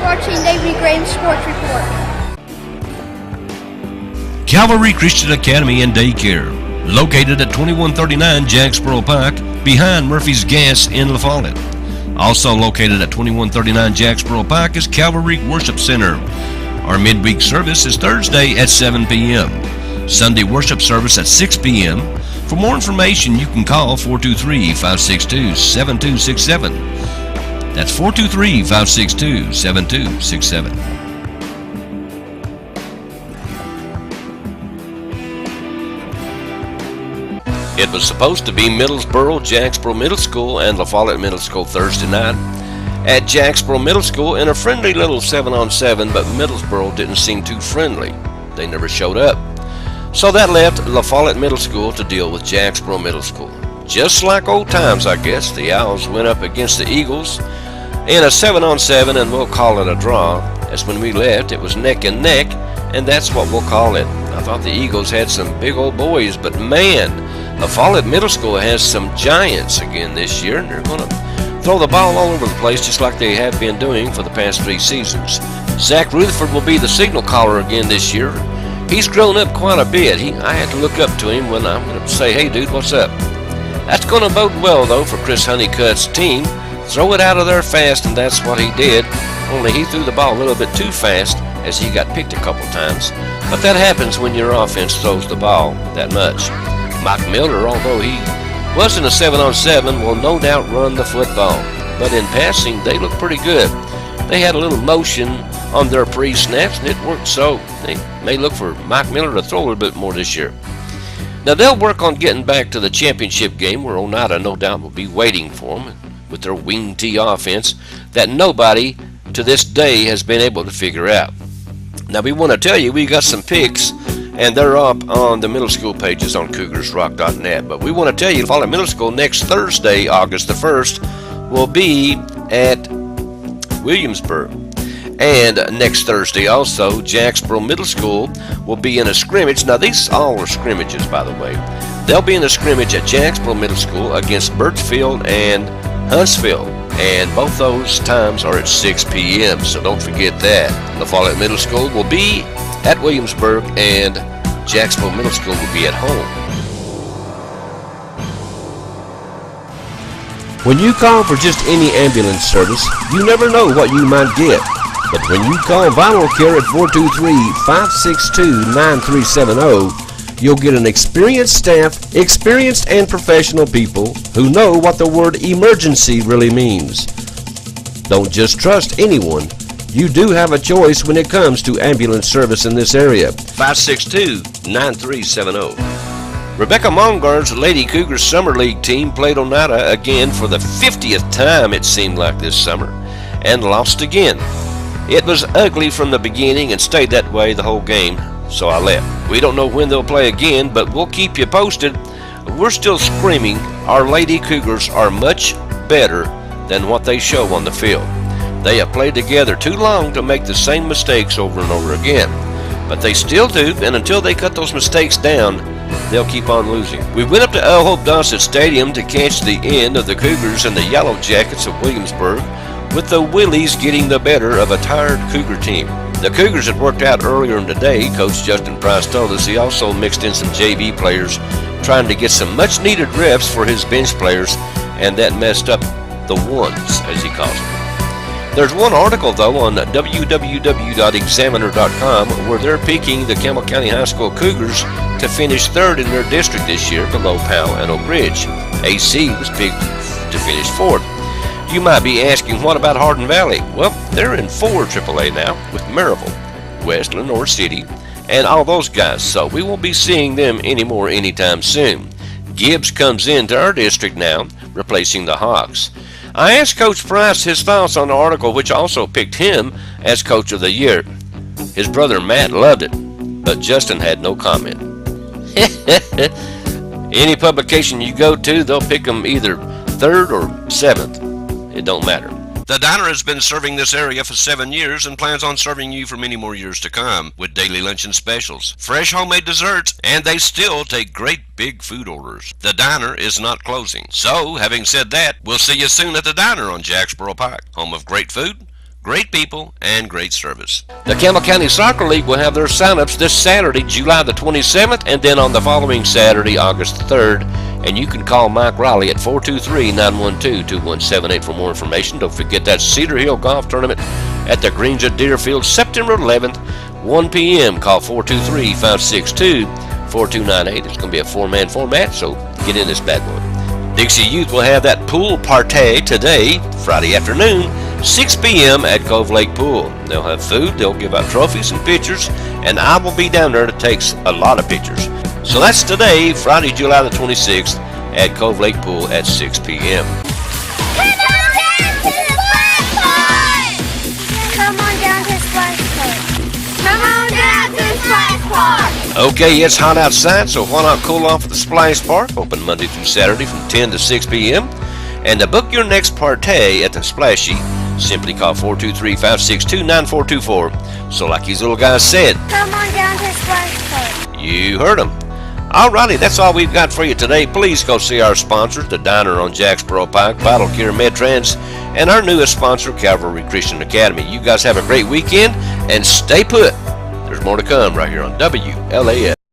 watching David Graham's Sports Report. Calvary Christian Academy and Daycare, located at 2139 Jacksboro Pike, behind Murphy's Gas in La Follette. Also located at 2139 Jacksboro Pike is Calvary Worship Center. Our midweek service is Thursday at 7 p.m. Sunday worship service at 6 p.m. For more information, you can call 423-562-7267. That's 423-562-7267. It was supposed to be Middlesboro, Jacksboro Middle School, and La Follette Middle School Thursday night at Jacksboro Middle School in a friendly little 7-on-7, but Middlesboro didn't seem too friendly. They never showed up. So that left La Follette Middle School to deal with Jacksboro Middle School. Just like old times, I guess, the Owls went up against the Eagles in a 7-on-7, and we'll call it a draw. As when we left, it was neck and neck, and that's what we'll call it. I thought the Eagles had some big old boys, but man, La Follette Middle School has some giants again this year, and they're going to throw the ball all over the place just like they have been doing for the past 3 seasons. Zach Rutherford will be the signal caller again this year. He's grown up quite a bit. I had to look up to him when I'm going to say, hey dude, what's up? That's going to bode well though for Chris Honeycutt's team. Throw it out of there fast, and that's what he did. Only he threw the ball a little bit too fast as he got picked a couple times. But that happens when your offense throws the ball that much. Mike Miller, although he wasn't a 7-on-7, will no doubt run the football. But in passing, they look pretty good. They had a little motion on their pre-snaps, and it worked, so they may look for Mike Miller to throw a little bit more this year. Now, they'll work on getting back to the championship game, where Oneida no doubt will be waiting for them with their wing T offense that nobody to this day has been able to figure out. Now, we want to tell you we got some picks, and they're up on the middle school pages on CougarsRock.net. But we want to tell you, Follette Middle School next Thursday, August the 1st, will be at Williamsburg. And next Thursday also, Jacksboro Middle School will be in a scrimmage. Now, these all are scrimmages, by the way. They'll be in a scrimmage at Jacksboro Middle School against Birchfield and Huntsville. And both those times are at 6 p.m., so don't forget that. La Follette Middle School will be at Williamsburg, and Jacksboro Middle School will be at home. When you call for just any ambulance service, you never know what you might get. But when you call Vital Care at 423-562-9370, you'll get an experienced staff, experienced and professional people who know what the word emergency really means. Don't just trust anyone. You do have a choice when it comes to ambulance service in this area. 562-9370. Rebecca Mongard's Lady Cougars Summer League team played Oneida again for the 50th time, it seemed like, this summer, and lost again. It was ugly from the beginning and stayed that way the whole game, so I left. We don't know when they'll play again, but we'll keep you posted. We're still screaming our Lady Cougars are much better than what they show on the field. They have played together too long to make the same mistakes over and over again. But they still do, and until they cut those mistakes down, they'll keep on losing. We went up to El Hope Dossett Stadium to catch the end of the Cougars and the Yellow Jackets of Williamsburg, with the Willies getting the better of a tired Cougar team. The Cougars had worked out earlier in the day. Coach Justin Price told us he also mixed in some JV players, trying to get some much-needed reps for his bench players, and that messed up the ones, as he calls them. There's one article, though, on www.examiner.com where they're picking the Campbell County High School Cougars to finish third in their district this year below Powell and Oak Ridge. AC was picked to finish fourth. You might be asking, what about Hardin Valley? Well, they're in 4 AAA now with Maryville, West Lenore City, and all those guys, so we won't be seeing them anymore anytime soon. Gibbs comes into our district now, replacing the Hawks. I asked Coach Price his thoughts on the article, which also picked him as Coach of the Year. His brother Matt loved it, but Justin had no comment. Any publication you go to, they'll pick them either 3rd or 7th. It don't matter. The Diner has been serving this area for 7 years and plans on serving you for many more years to come with daily luncheon specials, fresh homemade desserts, and they still take great big food orders. The Diner is not closing. So, having said that, we'll see you soon at the Diner on Jacksboro Pike, home of great food, Great people and great service. The Campbell County Soccer League will have their sign-ups this Saturday, July the 27th, and then on the following Saturday, August the 3rd. And you can call Mike Riley at 423-912-2178 for more information. Don't forget that Cedar Hill Golf Tournament at the Greens at Deerfield, September 11th, 1 p.m. Call 423-562-4298. It's going to be a four-man format, so get in this bad boy. Dixie Youth will have that pool party today, Friday afternoon, 6 p.m. at Cove Lake Pool. They'll have food, they'll give out trophies and pictures, and I will be down there to take a lot of pictures. So that's today, Friday, July the 26th, at Cove Lake Pool at 6 p.m. Come on down to the splash park. Come on down to the splash park. Okay, it's hot outside, so why not cool off at the Splash Park, open Monday through Saturday from 10 to 6 p.m. And to book your next party at the Splashy, simply call 423-562-9424. So like these little guys said, Come on down to the splash park. you heard them. Alrighty, that's all we've got for you today. Please go see our sponsors, the Diner on Jacksboro Pike, Vital Care Medtrans, and our newest sponsor, Calvary Christian Academy. You guys have a great weekend, and stay put. There's more to come right here on WLAS.